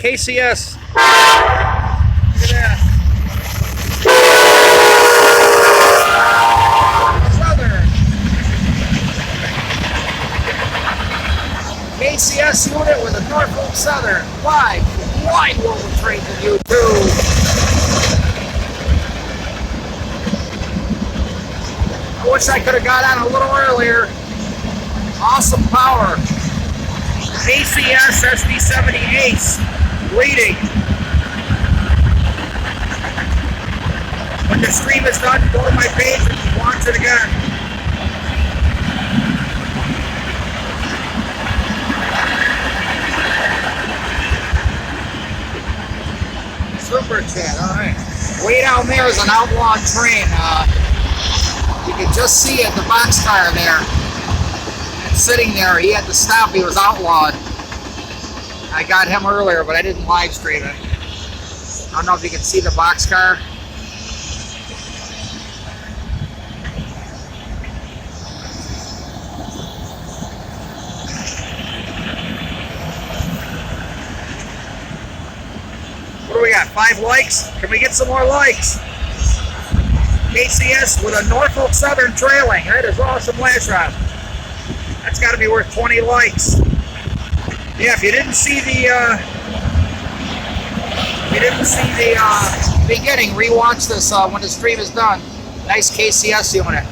KCS. Look at that. Southern. KCS unit with a Norfolk Southern. Wide woven train to you too. I wish I could have got on a little earlier. Awesome power. KCS SD70 Ace reading. When the stream is done, go to my page and watch it again. Super chat, alright. Way down there is an outlaw train. You can just see it, the boxcar there. It's sitting there. He had to stop, he was outlawed. I got him earlier, but I didn't live stream it. I don't know if you can see the boxcar. What do we got? 5 likes? Can we get some more likes? KCS with a Norfolk Southern trailing. That is awesome lash rod. That's got to be worth 20 likes. Yeah, if you didn't see the beginning, rewatch this when the stream is done. Nice KCS unit.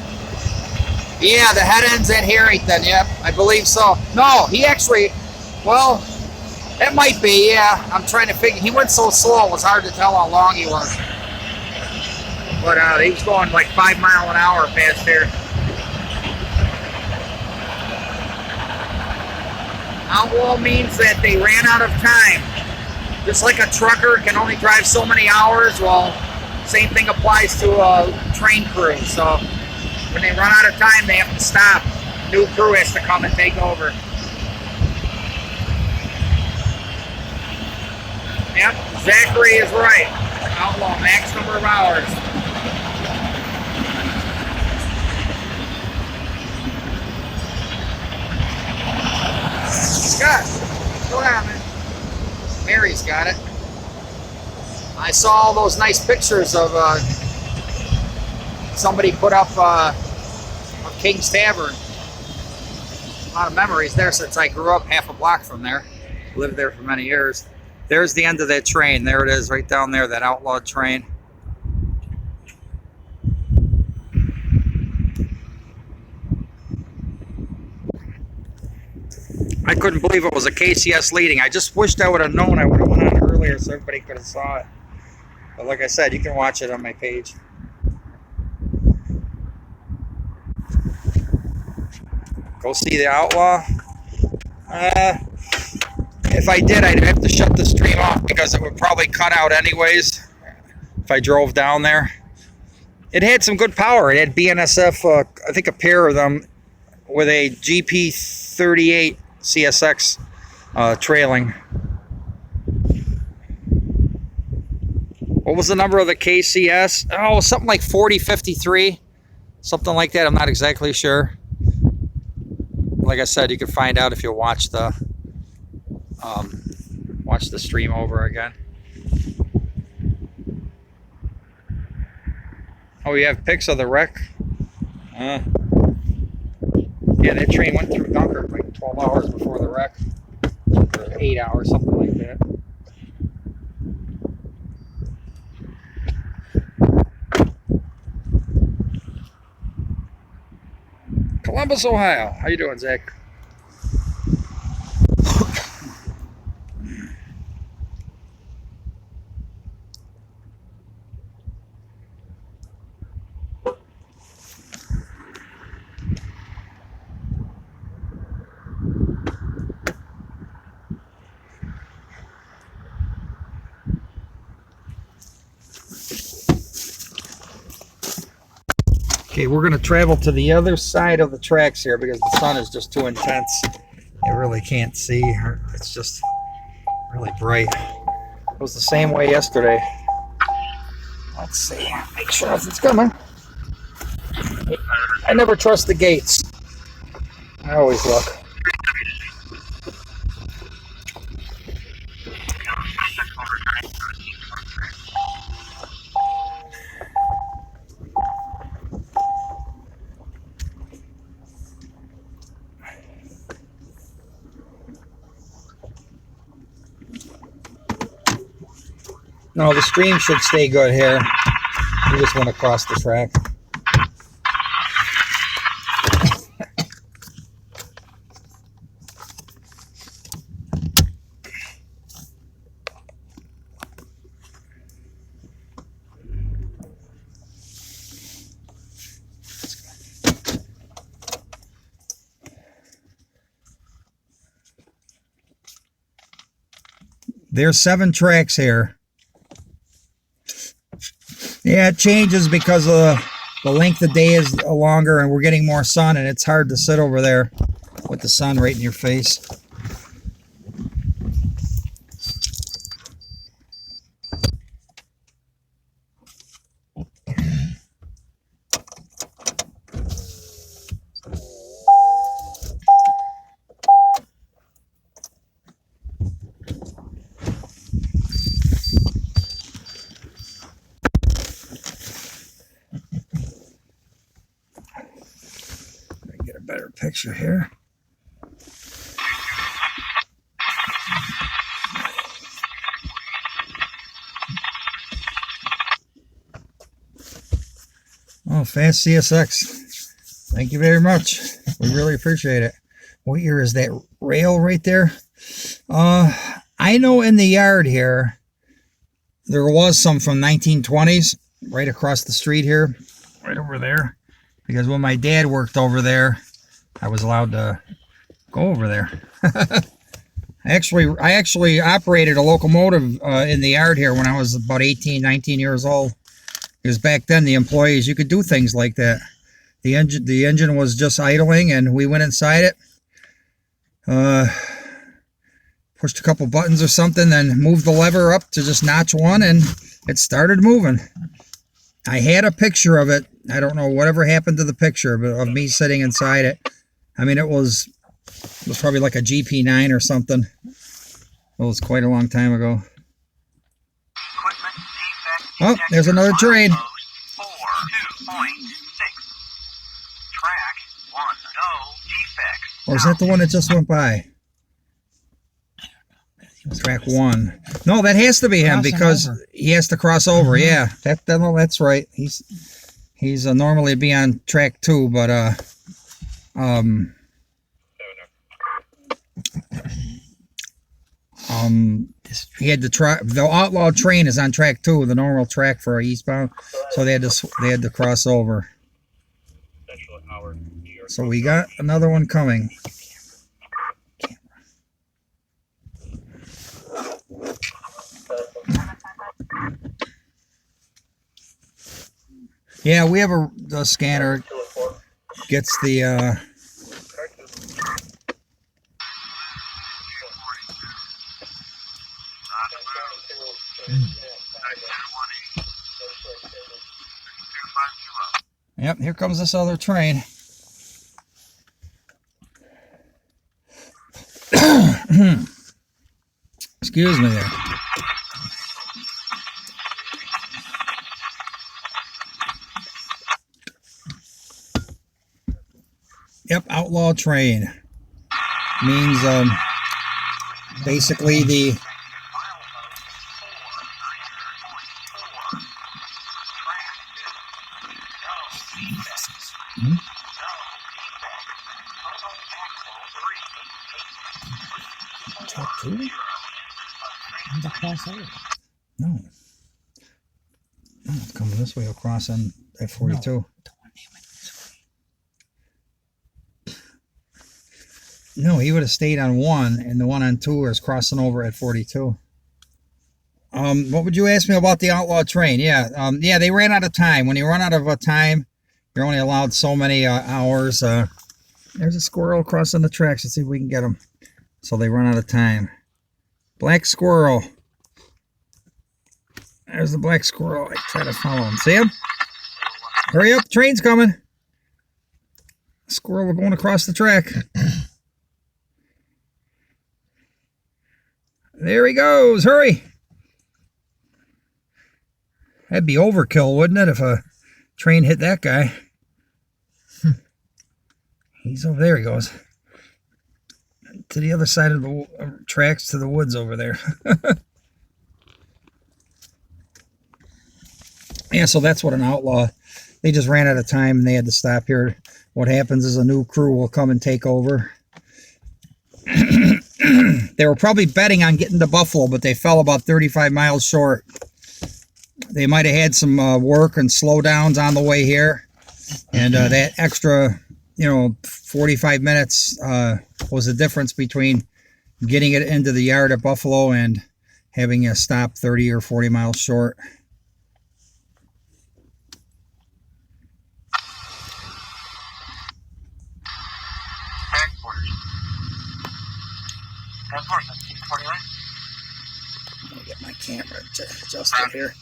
Yeah, the head end's at Harrington. Yep, I believe so. No, he actually, well, that might be. Yeah, I'm trying to figure. He went so slow, it was hard to tell how long he was. But he was going like 5 miles an hour past here. Outlaw means that they ran out of time. Just like a trucker can only drive so many hours, well, same thing applies to a train crew. So when they run out of time, they have to stop. New crew has to come and take over. Yep, Zachary is right. Outlaw, max number of hours. Scott, go down, man. Mary's got it. I saw all those nice pictures of somebody put up of King's Tavern. A lot of memories there since I grew up half a block from there. Lived there for many years. There's the end of that train. There it is, right down there, that outlawed train. I couldn't believe it was a KCS leading. I just wished I would have known. I would have went on earlier so everybody could have saw it. But like I said, you can watch it on my page. Go see the outlaw. If I did, I'd have to shut the stream off because it would probably cut out anyways if I drove down there. It had some good power. It had BNSF, I think a pair of them with a GP38 CSX trailing. What was the number of the KCS? Oh, something like 4053, something like that. I'm not exactly sure. Like I said, you can find out if you watch the stream over again. Oh, you have pics of the wreck? Yeah, that train went through Dunkirk like 12 hours before the wreck. Or 8 hours, something like that. Columbus, Ohio. How you doing, Zach? Okay, we're going to travel to the other side of the tracks here because the sun is just too intense. You really can't see. It's just really bright. It was the same way yesterday. Let's see. Make sure nothing's coming. I never trust the gates. I always look. No, the stream should stay good here. We just went across the track. There's 7 tracks here. Yeah, it changes because the length of day is longer and we're getting more sun, and it's hard to sit over there with the sun right in your face. Better picture here. Oh, fast CSX. Thank you very much. We really appreciate it. What year is that rail right there? I know in the yard here, there was some from 1920s right across the street here, right over there. Because when my dad worked over there, I was allowed to go over there. I actually operated a locomotive in the yard here when I was about 18, 19 years old. Because back then the employees, you could do things like that. The engine was just idling and we went inside it. Pushed a couple buttons or something, then moved the lever up to just notch one and it started moving. I had a picture of it. I don't know whatever happened to the picture, but of me sitting inside it. I mean, it was probably like a GP9 or something. It was quite a long time ago. Oh, there's another train. 4.2.6. Track 1, no defects. Or is that the one that just went by? Track 1. No, that has to be him because he has to cross over. Yeah, that's right. He's normally be on track 2, but he had to try. The outlaw train is on track 2, the normal track for eastbound, so they had to cross over. So we got another one coming. Yeah, we have a scanner. Gets the Yep, here comes this other train. Excuse me there. Yep, outlaw train. Means basically the No, it's coming this way across on F42. No, he would have stayed on 1, and the one on 2 is crossing over at 42. What would you ask me about the outlaw train? Yeah, yeah, they ran out of time. When you run out of time, you're only allowed so many hours. There's a squirrel crossing the tracks. Let's see if we can get him. So they run out of time. Black squirrel. There's the black squirrel. I try to follow him. See him? Hurry up, train's coming. Squirrel going across the track. There he goes. Hurry. That'd be overkill, wouldn't it, if a train hit that guy? He's over there. He goes to the other side of the tracks, to the woods over there. Yeah, so that's what an outlaw. They just ran out of time and they had to stop here. What happens is a new crew will come and take over. They were probably betting on getting to Buffalo, but they fell about 35 miles short. They might have had some work and slowdowns on the way here. And that extra, 45 minutes was the difference between getting it into the yard at Buffalo and having a stop 30 or 40 miles short. I'll get my camera adjusted here.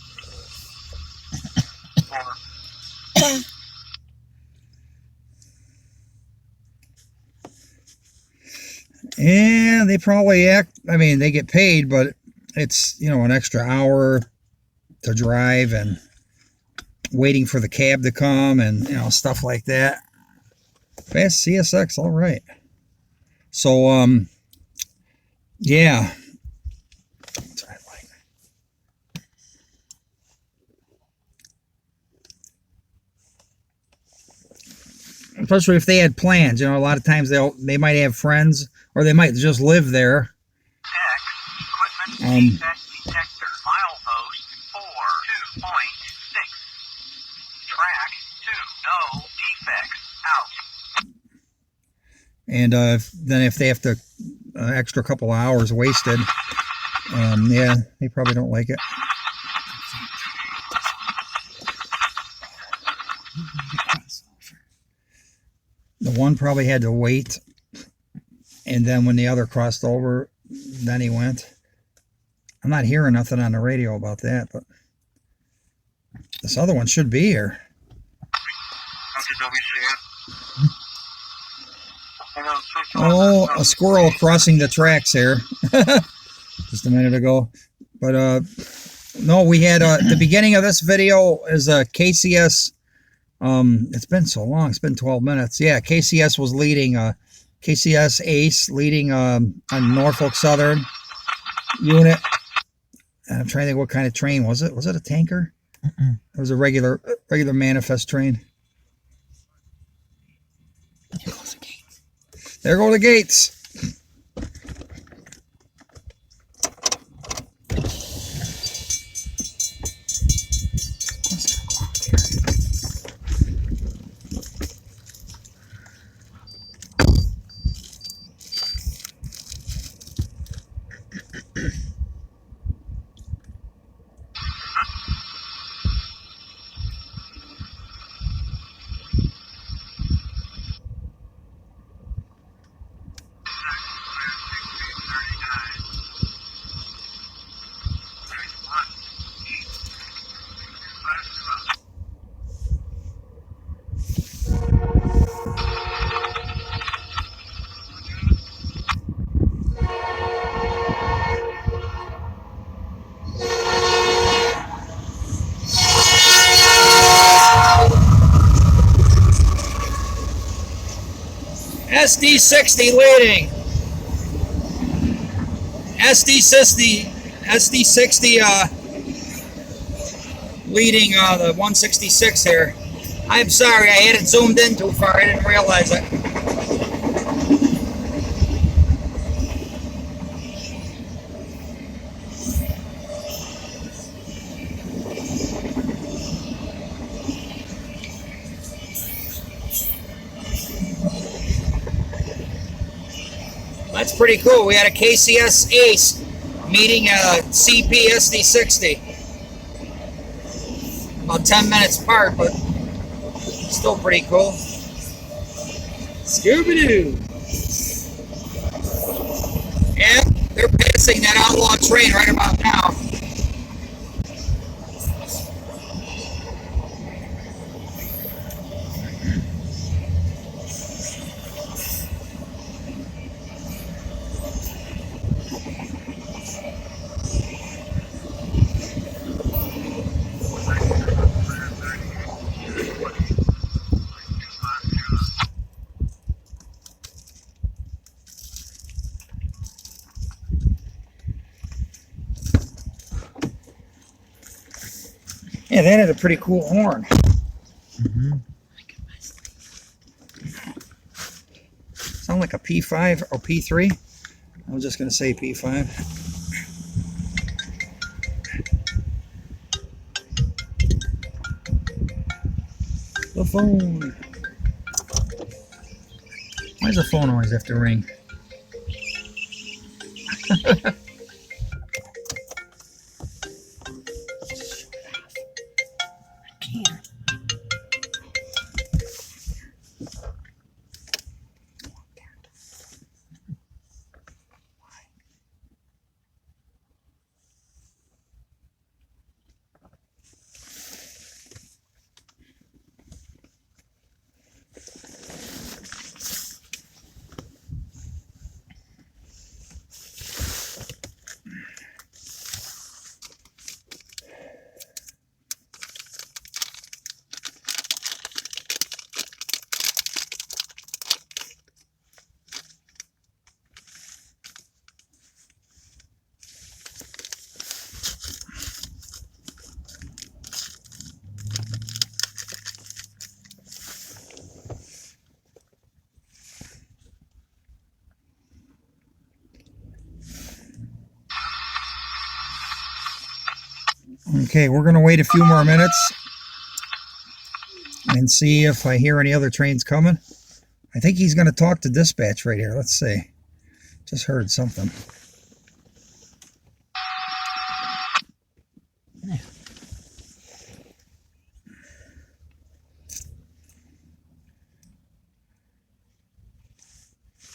Yeah, they probably they get paid, but it's, an extra hour to drive and waiting for the cab to come and, stuff like that. Fast CSX, all right. So, yeah. Especially if they had plans, a lot of times they might have friends or they might just live there. Equipment detector, milepost 4, 2.6. Track 2, no defects, out. And then if they have to extra couple of hours wasted, yeah, they probably don't like it. The one probably had to wait, and then when the other crossed over, then he went. I'm not hearing nothing on the radio about that, but this other one should be here. Oh, a squirrel crossing the tracks here just a minute ago. But no, we had the beginning of this video is a KCS. It's been so long, it's been 12 minutes. Yeah, KCS was leading, KCS Ace leading a Norfolk Southern unit. And I'm trying to think what kind of train was it. Was it a tanker? It was a regular manifest train. Here goes the gates. There go the gates. SD60 leading. SD60 leading the 166 here. I'm sorry, I had it zoomed in too far. I didn't realize it. That's pretty cool. We had a KCS Ace meeting a CP SD60. About 10 minutes apart, but still pretty cool. Scooby-Doo! Yeah, they're passing that outlaw train right about now. Yeah, that had a pretty cool horn. Sound like a P5 or P3. I was just going to say P5. The phone. Why does the phone always have to ring? Okay, we're going to wait a few more minutes and see if I hear any other trains coming. I think he's going to talk to dispatch right here. Let's see. Just heard something.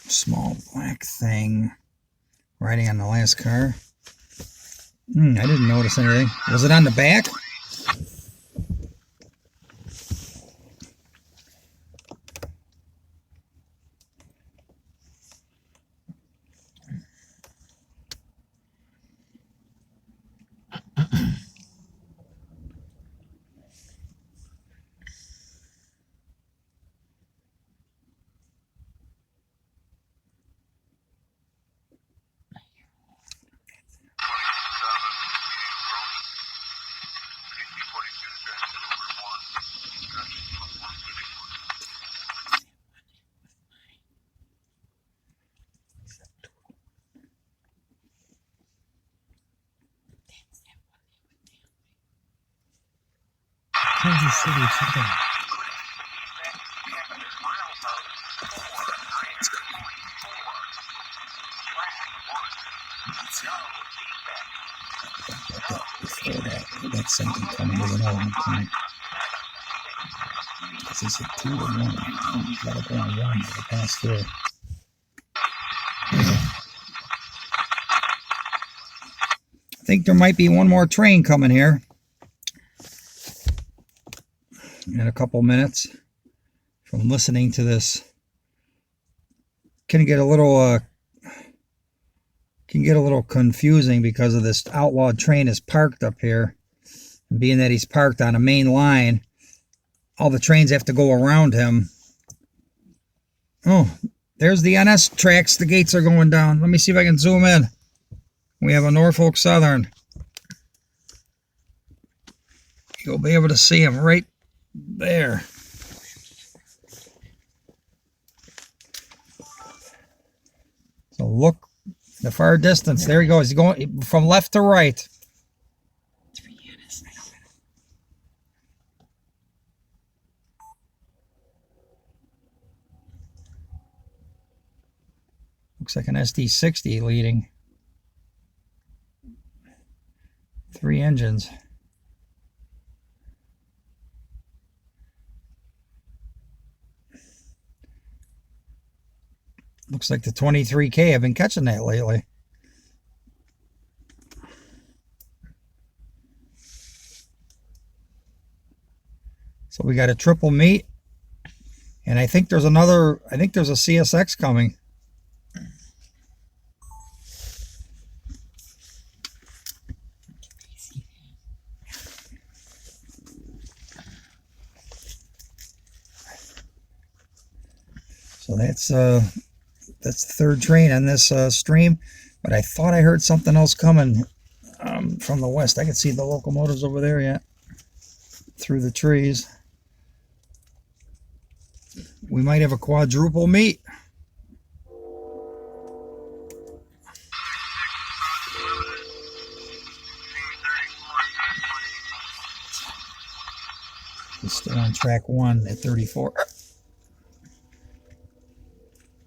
Small black thing riding on the last car. I didn't notice anything. Was it on the back? Kansas City today. That's something coming with an old time. This is a 2 to 1. You gotta go on 1 to pass through. I think there might be one more train coming here in a couple minutes. From listening to this, can get a little confusing because of this outlawed train is parked up here. And being that he's parked on a main line, all the trains have to go around him. Oh, there's the NS tracks. The gates are going down. Let me see if I can zoom in. We have a Norfolk Southern. You'll be able to see him right there. So look, the far distance. There he goes. He's going from left to right. Looks like an SD60 leading. 3 engines. Looks like the 23K. I've been catching that lately. So we got a triple meet. And I think there's another, I think there's a CSX coming. So that's the third train on this stream, but I thought I heard something else coming from the west. I could see the locomotives over there yet. through the trees. We might have a quadruple meet. He's still on track 1 at 34.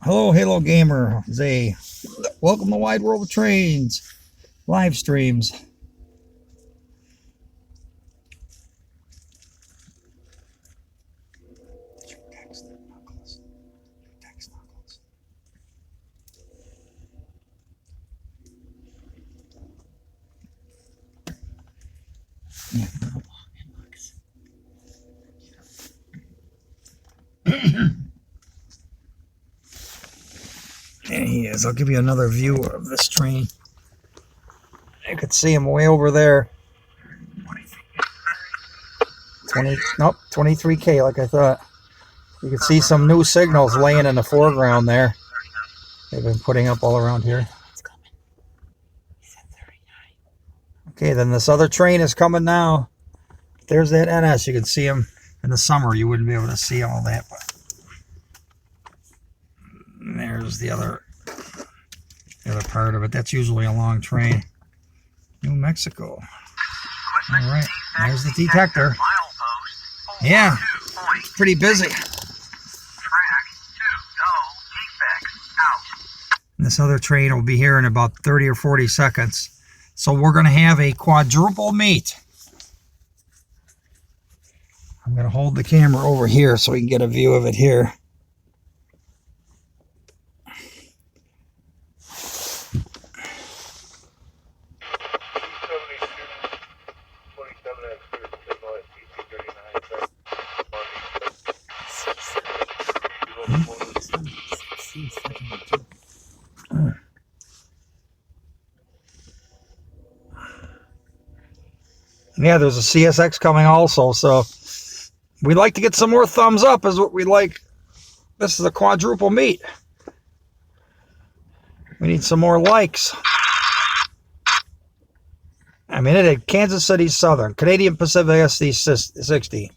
Hello, Halo Gamer. Zay. Welcome to Wide World of Trains. Live streams. There he is. I'll give you another view of this train. You could see him way over there. 23K like I thought. You can see some new signals laying in the foreground there. They've been putting up all around here. Okay, then this other train is coming now. There's that NS. You can see him in the summer. You wouldn't be able to see all that, but and there's the other part of it. That's usually a long train. New Mexico. All right, there's the detector. Yeah, it's pretty busy. And this other train will be here in about 30 or 40 seconds. So we're going to have a quadruple meet. I'm going to hold the camera over here so we can get a view of it here. Yeah, there's a CSX coming also, so we'd like to get some more thumbs up is what we like. This is a quadruple meet. We need some more likes. I mean, it had Kansas City Southern, Canadian Pacific SD60,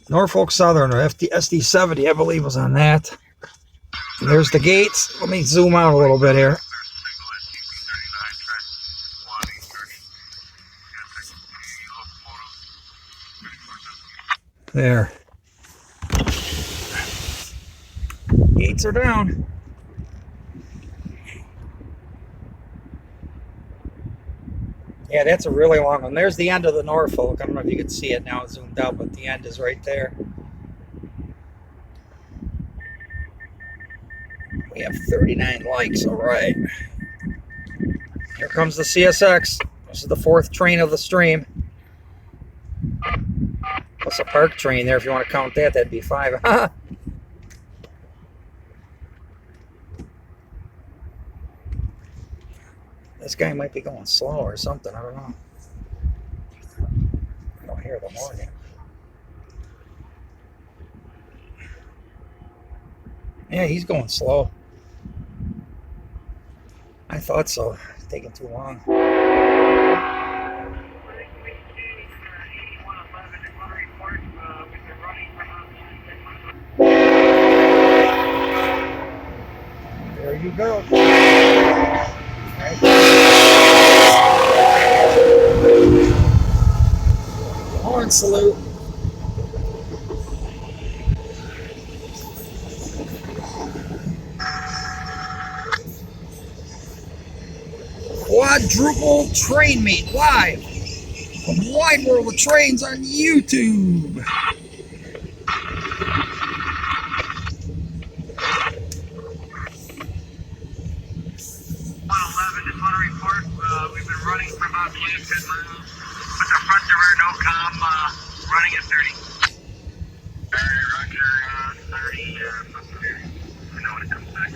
Norfolk Southern, or SD70, I believe, was on that. And there's the gates. Let me zoom out a little bit here. There. Gates are down. Yeah, that's a really long one. There's the end of the Norfolk. I don't know if you can see it now, it's zoomed out, but the end is right there. We have 39 likes, all right. Here comes the CSX. This is the 4th train of the stream. Plus a park train there, if you want to count that, that'd be 5. This guy might be going slow or something, I don't know. I don't hear the Morgan. Yeah, he's going slow. I thought so. It's taking too long. There you go. Horn salute. Quadruple train meet live from Wide World of Trains on YouTube. We've been running for about 10 miles. With the front to rear no comm, running at 30. Roger, 30. I know when it comes back.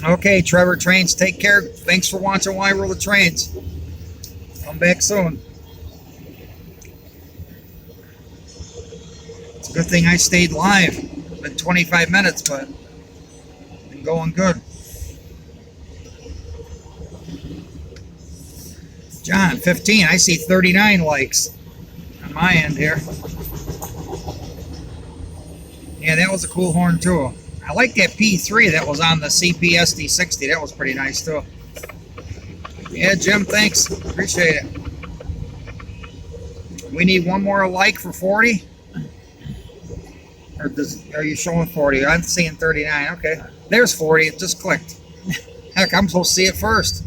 Okay, Trevor Trains, take care. Thanks for watching Wide World of Trains. Come back soon. It's a good thing I stayed live. Been 25 minutes, but been going good. John, 15. I see 39 likes on my end here. Yeah, that was a cool horn too. I like that P3 that was on the CPSD 60. That was pretty nice too. Yeah, Jim, thanks. Appreciate it. We need one more like for 40. Or are you showing 40? I'm seeing 39. Okay. There's 40. It just clicked. Heck, I'm supposed to see it first.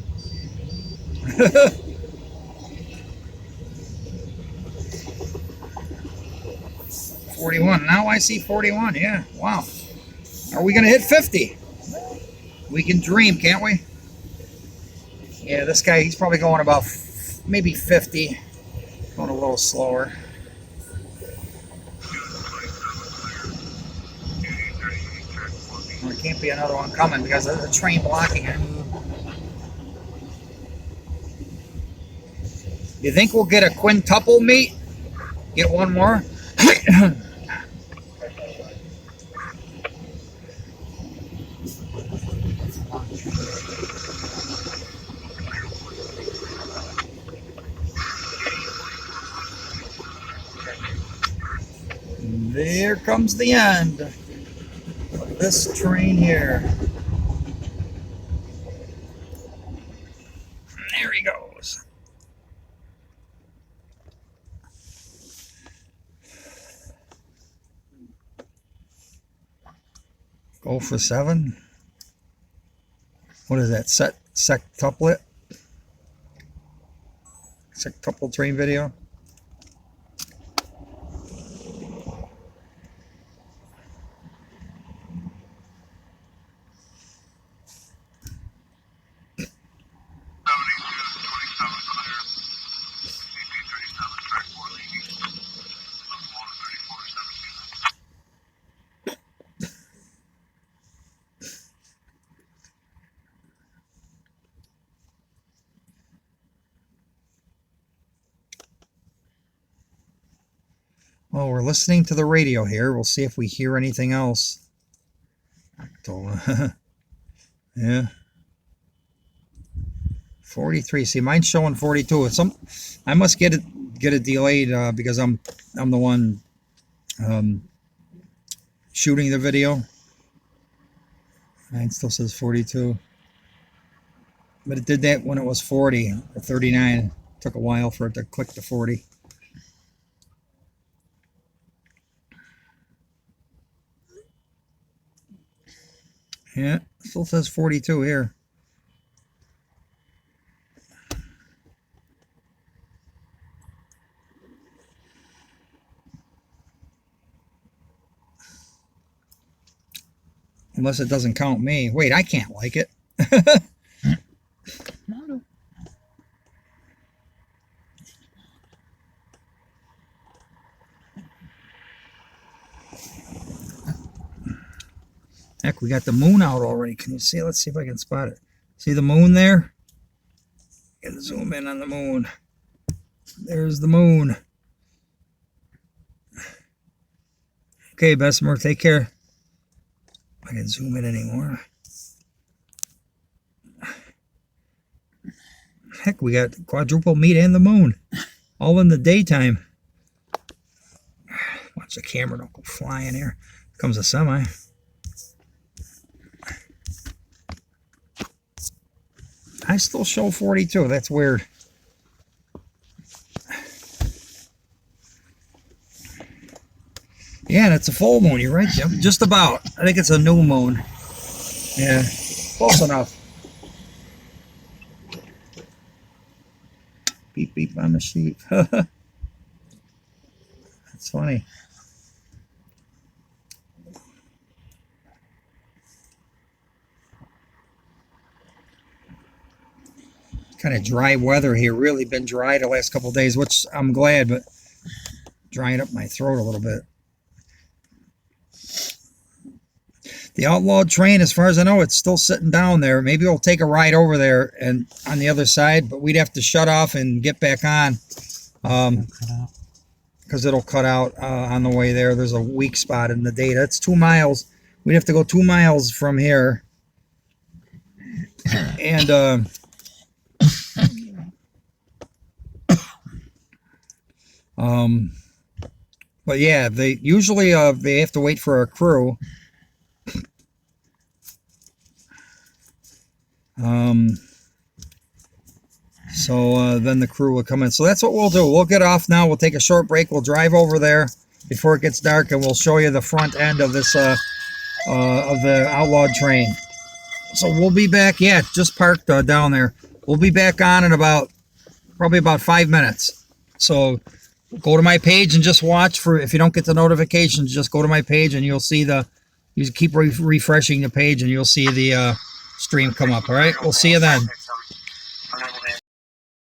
41. Now I see 41. Yeah. Wow. Are we going to hit 50? We can dream, can't we? Yeah, this guy, he's probably going about maybe 50. Going a little slower. Well, there can't be another one coming because there's a train blocking it. You think we'll get a quintuple meet? Get one more? There comes the end of this train here. There he goes. Go for 7. What is that? Sectuplet? Sectuple train video? Well, we're listening to the radio here. We'll see if we hear anything else. Yeah. 43. See, mine's showing 42. I must get it delayed because I'm the one shooting the video. Mine still says 42. But it did that when it was 40 or 39. It took a while for it to click to 40. Yeah, still says 42 here. Unless it doesn't count me. Wait, I can't like it. Heck, we got the moon out already. Can you see? Let's see if I can spot it. See the moon there? I can zoom in on the moon. There's the moon. Okay, Bessemer, take care. I can zoom in anymore. Heck, we got quadruple meet and the moon. All in the daytime. Watch the camera don't go flying here. Comes a semi. I still show 42. That's weird. Yeah, that's a full moon. You're right, Jim. Just about. I think it's a new moon. Yeah, close enough. Beep, beep on the sheep. That's funny. Kind of dry weather here. Really been dry the last couple of days, which I'm glad, but drying up my throat a little bit. The outlawed train, as far as I know, it's still sitting down there. Maybe we'll take a ride over there and on the other side, but we'd have to shut off and get back on because it'll cut out on the way there. There's a weak spot in the data. It's 2 miles. We'd have to go 2 miles from here. And But yeah, they usually they have to wait for a crew. So then the crew will come in. So that's what we'll do. We'll get off now. We'll take a short break. We'll drive over there before it gets dark, and we'll show you the front end of this of the outlawed train. So we'll be back. Yeah, just parked down there. We'll be back on in probably about 5 minutes. So go to my page and just watch for, if you don't get the notifications, just go to my page and you'll see you keep refreshing the page and you'll see the stream come up. All right, we'll see you then.